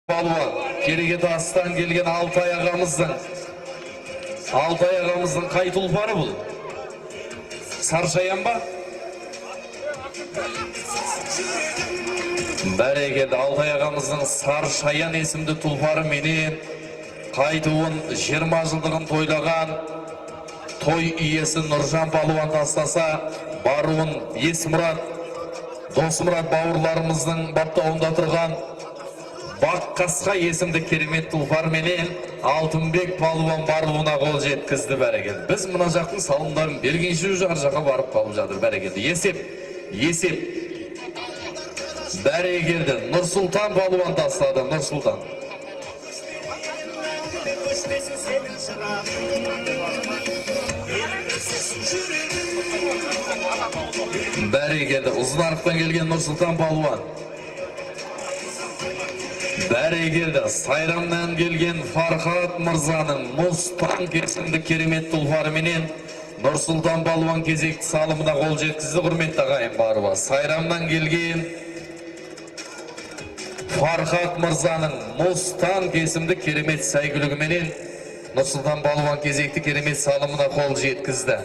Balvan, Kereket Aslan kelgen Altay ağamыздың қай тұлпары бұл? Sarşayan ba? Бәрекелді, Altay ağamыздың Sarşayan есімді тұлпары менен қайтуын 20 жылдығын тойлаған той иесі Нұржан Балуан тастаса, баруын Есмұрат, Досмұрат бауырларымыздың баптауында тұрған Баққасқа есімді керемет тұлпар менен Алтынбек Балуан баруына қол жеткізді бәрекелді. Біз мұна жақтың салымдарын бергенше жар жаққа барып қалып жатыр бәрекелді. Есеп. Бәрекелді. Нұрсұлтан Балуан тастады, Нұрсұлтан. Бәрекелді. Ұзынарықтан келген Нұрсұлтан Балуан. Бәрекелді, Сайрамнан келген Фархат Мырзаның Мұстан кесімді керемет тұлпары менен Нұрсұлтан Балуан кезекті салымына қол жеткізді, құрметті ағайын баруы. Сайрамнан келген Фархат Мырзаның Мұстан кесімді керемет сәйгүлігі менен Нұрсұлтан Балуан кезекті керемет салымына қол жеткізді.